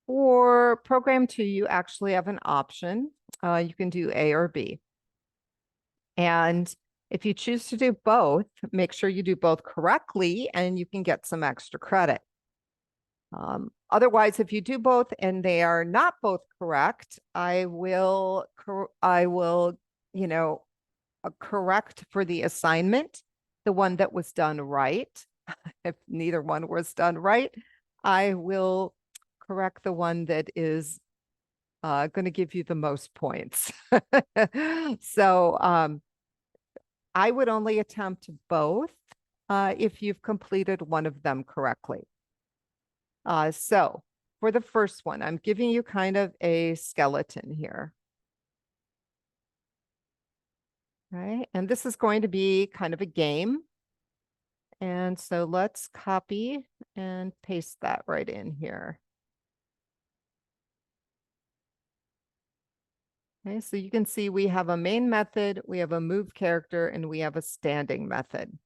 For program 2, you actually have an option. You can do A or B. And if you choose to do both, make sure you do both correctly and you can get some extra credit. Otherwise, if you do both and they are not both correct, I will, correct for the assignment, the one that was done right. If neither one was done right, I will correct the one that is going to give you the most points. So I would only attempt both if you've completed one of them correctly. So for the first one, I'm giving you kind of a skeleton here. Right, and this is going to be kind of a game. And so let's copy and paste that right in here. Okay, so you can see we have a main method, we have a move character, and we have a standing method.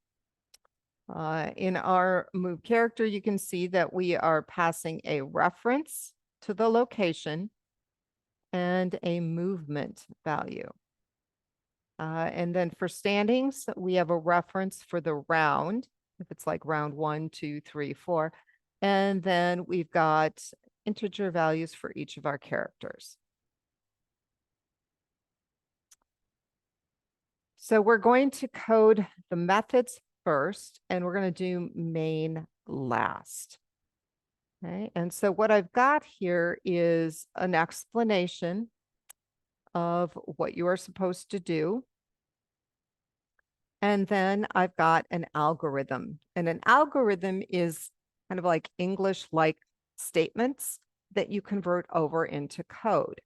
In our move character, you can see that we are passing a reference to the location and a movement value. And then for standings, we have a reference for the round, if it's like round 1, 2, 3, 4. And then we've got integer values for each of our characters. So we're going to code the methods first, and we're going to do main last. Okay, and so what I've got here is an explanation of what you are supposed to do. And then I've got an algorithm. And an algorithm is kind of like English-like statements that you convert over into code.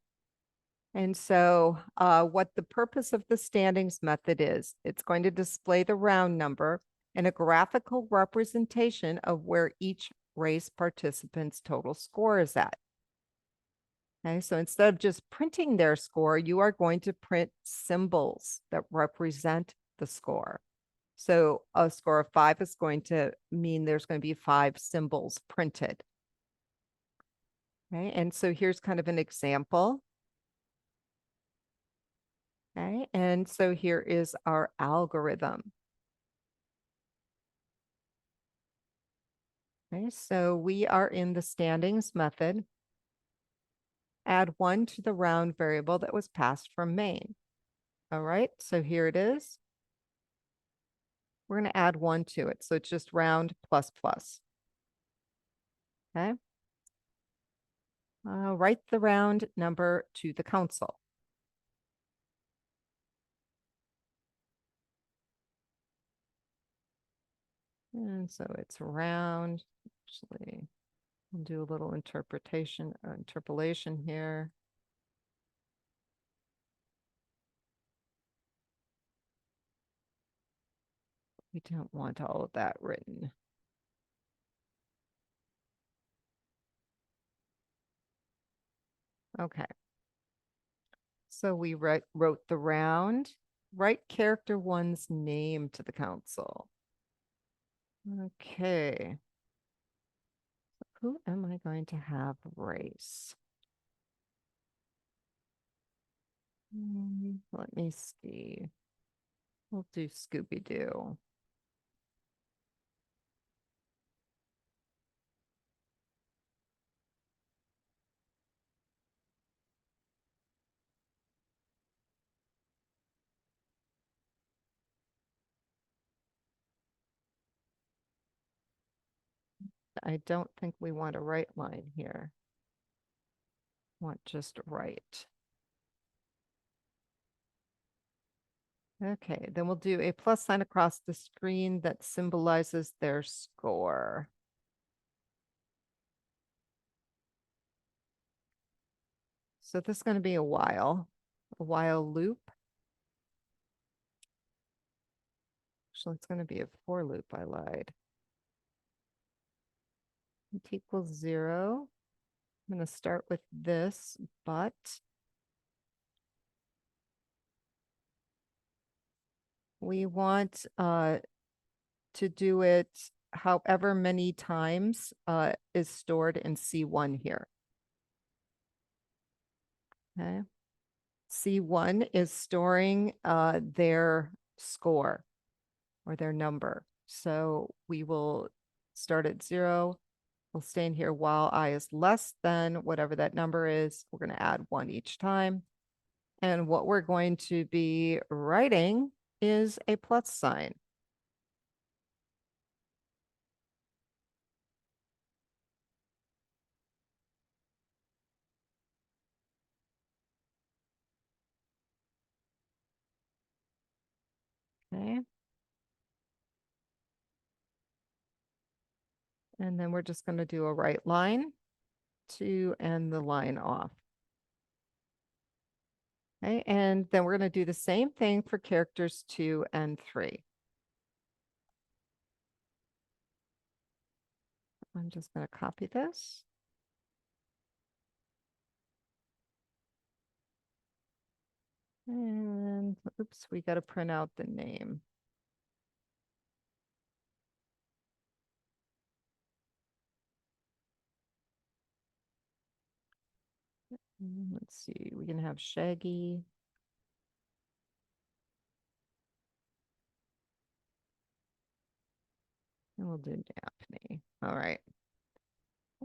And so what the purpose of the standings method is, it's going to display the round number and a graphical representation of where each race participant's total score is at. Okay, so instead of just printing their score, you are going to print symbols that represent the score. So a score of 5 is going to mean there's going to be 5 symbols printed. Okay, and so here's kind of an example. Okay, and so here is our algorithm. Okay, so we are in the standings method. Add 1 to the round variable that was passed from main. All right, so here it is. We're going to add 1 to it. So it's just round plus plus. Okay. Write the round number to the console. And so it's round. Actually, I'll do a little interpolation here. We don't want all of that written. Okay. So we wrote the round. Write character 1's name to the console. Okay. Who am I going to have race? Let me see. We'll do Scooby-Doo. I don't think we want a right line here. Want just right. Okay, then we'll do a plus sign across the screen that symbolizes their score. So this is going to be a while loop. Actually, it's going to be a for loop. I lied. It equals 0. I'm going to start with this, but we want to do it however many times is stored in C1 here. Okay. C1 is storing their score or their number. So we will start at 0. We'll stay in here while I is less than whatever that number is. We're going to add 1 each time. And what we're going to be writing is a plus sign. Okay. And then we're just going to do a right line to end the line off. Okay. And then we're going to do the same thing for characters 2 and 3. I'm just going to copy this. And oops, we got to print out the name. Let's see, we can have Shaggy. And we'll do Daphne. All right.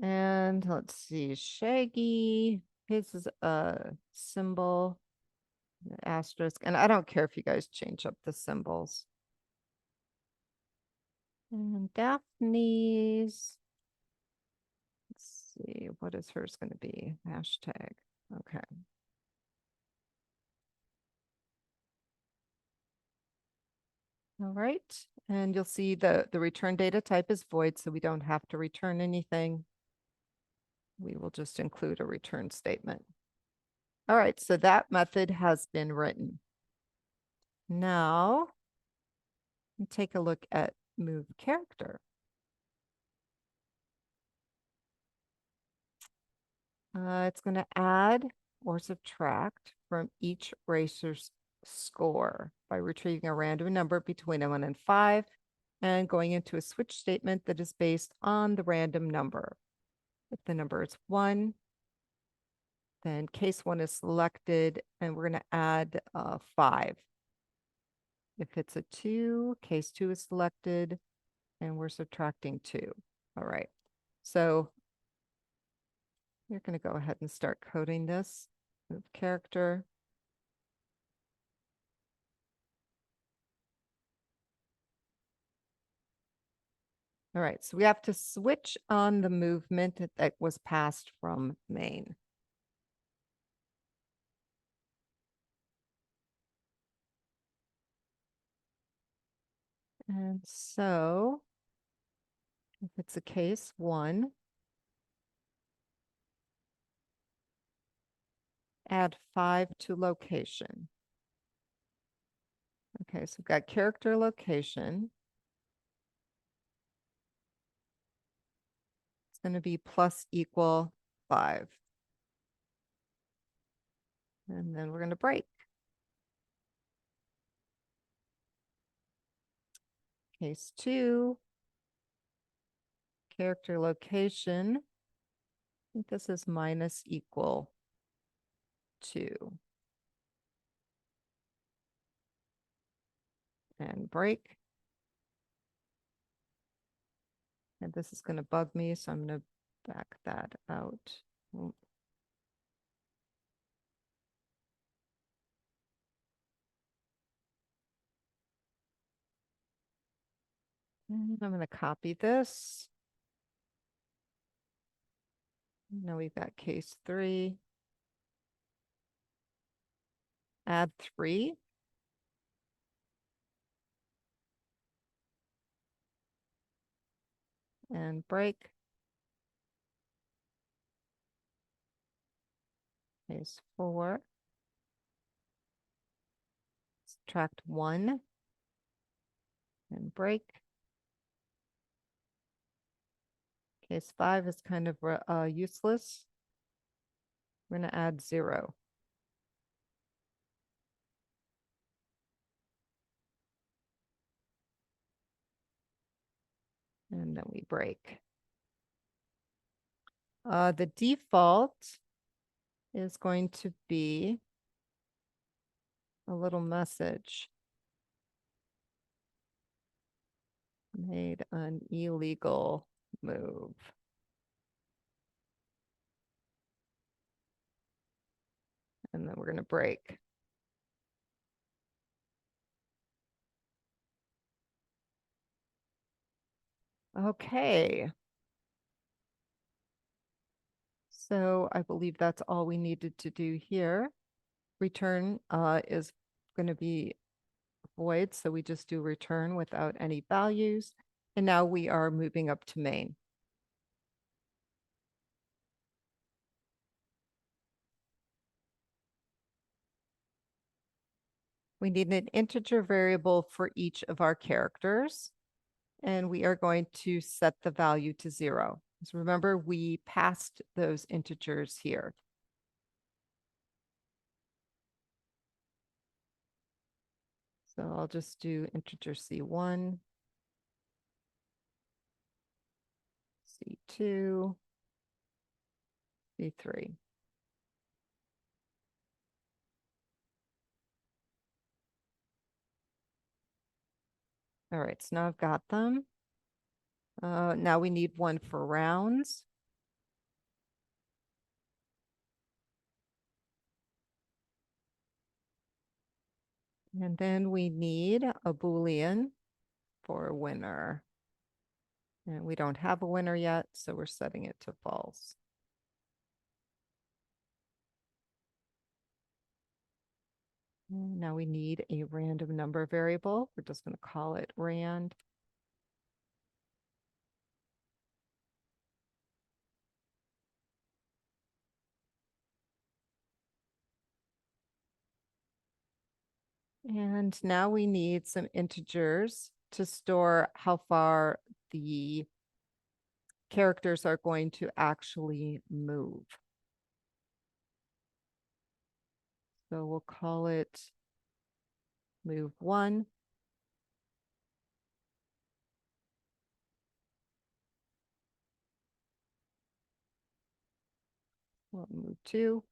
And let's see, Shaggy. His is a symbol, asterisk. And I don't care if you guys change up the symbols. And Daphne's, let's see, what is hers going to be? Hashtag. Okay. All right. And you'll see the return data type is void, so we don't have to return anything. We will just include a return statement. All right, so that method has been written. Now, take a look at move character. It's going to add or subtract from each racer's score by retrieving a random number between 1 and 5 and going into a switch statement that is based on the random number. If the number is 1, then case 1 is selected and we're going to add 5. If it's a 2, case 2 is selected and we're subtracting 2. All right. So you're going to go ahead and start coding this move character. All right, so we have to switch on the movement that was passed from main. And so if it's a case 1, add 5 to location. Okay, so we've got character location. It's going to be plus equal 5. And then we're going to break. Case 2, character location. I think this is minus equal 2. And break. And this is going to bug me, so I'm going to back that out. Oh. And I'm going to copy this. Now we've got case 3. Add 3. And break. Case 4. Subtract 1. And break. Case 5 is kind of useless. We're going to add 0. And then we break. The default is going to be a little message. Made an illegal move. And then we're going to break. Okay. So I believe that's all we needed to do here. Return is going to be void, so we just do return without any values. And now we are moving up to main. We need an integer variable for each of our characters, and we are going to set the value to 0. So remember, we passed those integers here. So I'll just do integer C1, C2, C3. All right, so now I've got them. Now we need one for rounds. And then we need a Boolean for a winner. And we don't have a winner yet, so we're setting it to false. And now we need a random number variable. We're just going to call it rand. And now we need some integers to store how far the characters are going to actually move. So we'll call it move 1. We'll move 2.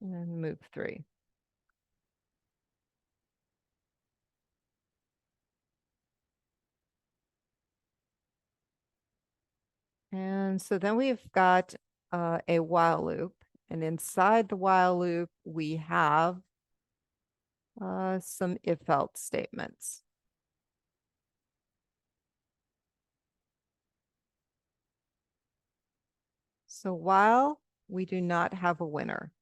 And move 3. And so then we've got a while loop. And inside the while loop, we have some if else statements. So while we do not have a winner,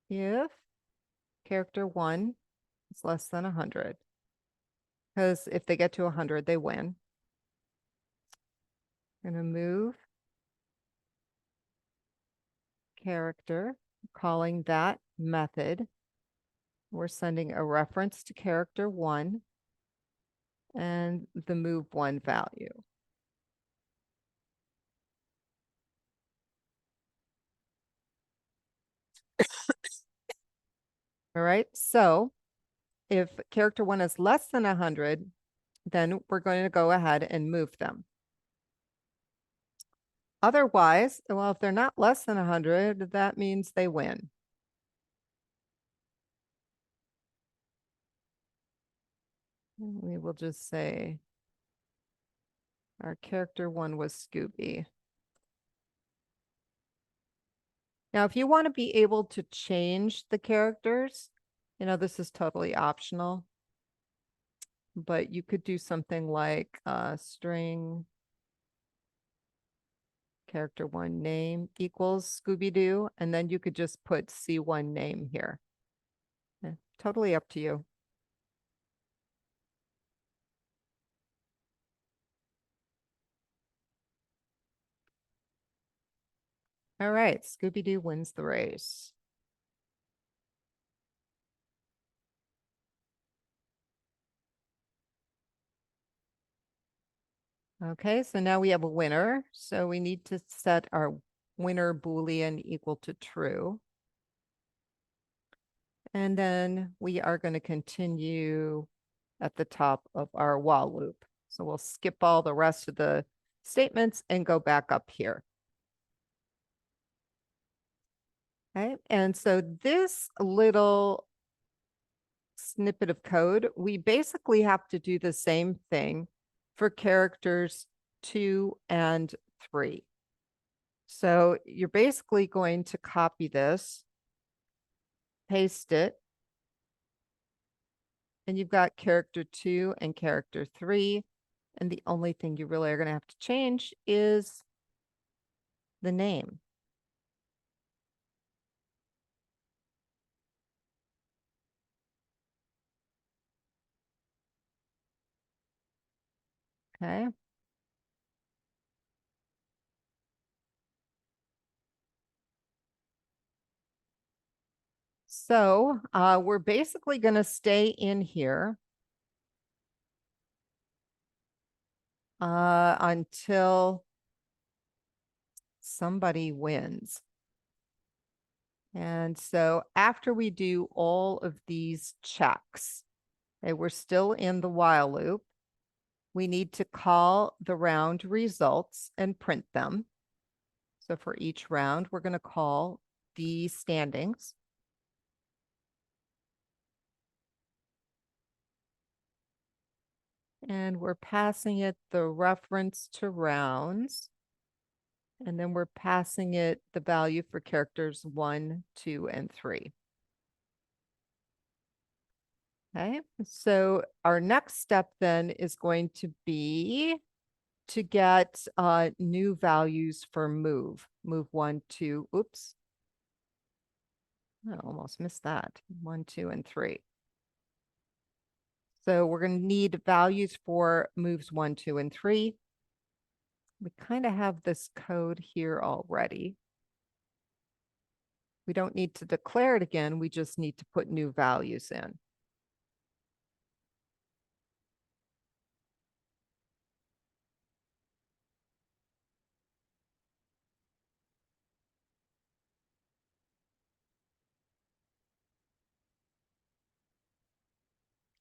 if character 1 is less than 100, because if they get to 100, they win. I'm going to move character, calling that method. We're sending a reference to character 1 and the move 1 value. All right, so if character 1 is less than 100, then we're going to go ahead and move them. Otherwise, well, if they're not less than 100, that means they win. We will just say our character 1 was Scooby. Now, if you want to be able to change the characters, this is totally optional, but you could do something like string character 1 name equals Scooby-Doo, and then you could just put C1 name here. Totally up to you. All right, Scooby-Doo wins the race. Okay, so now we have a winner. So we need to set our winner Boolean equal to true. And then we are going to continue at the top of our while loop. So we'll skip all the rest of the statements and go back up here. Okay, and so this little snippet of code, we basically have to do the same thing for characters 2 and 3. So you're basically going to copy this, paste it, and you've got character 2 and character 3. And the only thing you really are going to have to change is the name. Okay. So we're basically going to stay in here until somebody wins. And so after we do all of these checks, okay, we're still in the while loop. We need to call the round results and print them. So for each round, we're going to call the standings. And we're passing it the reference to rounds. And then we're passing it the value for characters 1, 2, and 3. Okay, so our next step then is going to be to get new values for move 1, 2, oops. I almost missed that. 1, 2, and 3. So we're going to need values for moves 1, 2, and 3. We kind of have this code here already. We don't need to declare it again. We just need to put new values in.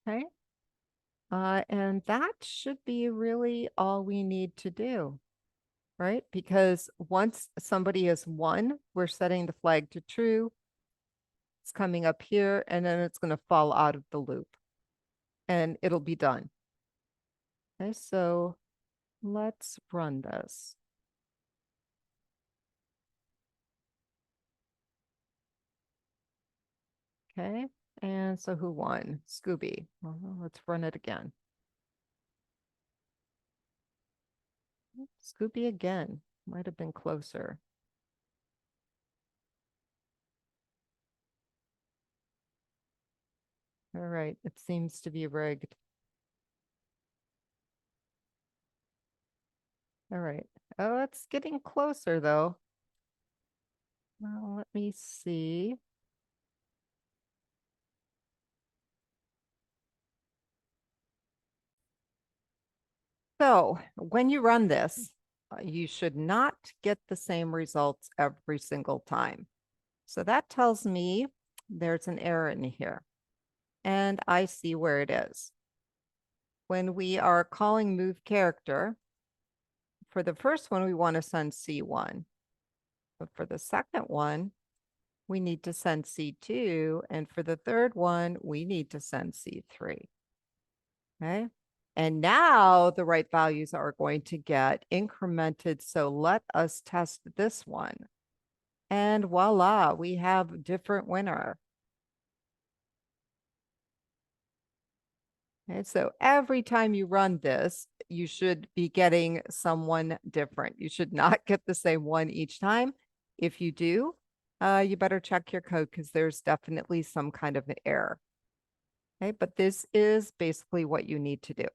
Okay. And that should be really all we need to do, right? Because once somebody has won, we're setting the flag to true. It's coming up here, and then it's going to fall out of the loop, and it'll be done. Okay, so let's run this. Okay, and so who won? Scooby. Well, let's run it again. Scooby again. Might have been closer. All right, it seems to be rigged. All right. Oh, it's getting closer though. Well, let me see. So when you run this, you should not get the same results every single time. So that tells me there's an error in here, and I see where it is. When we are calling move character, for the first one, we want to send C1. But for the second one, we need to send C2. And for the third one, we need to send C3. Okay. And now the right values are going to get incremented. So let us test this one. And voila, we have different winner. Okay, so every time you run this, you should be getting someone different. You should not get the same one each time. If you do, you better check your code because there's definitely some kind of an error. Okay, but this is basically what you need to do.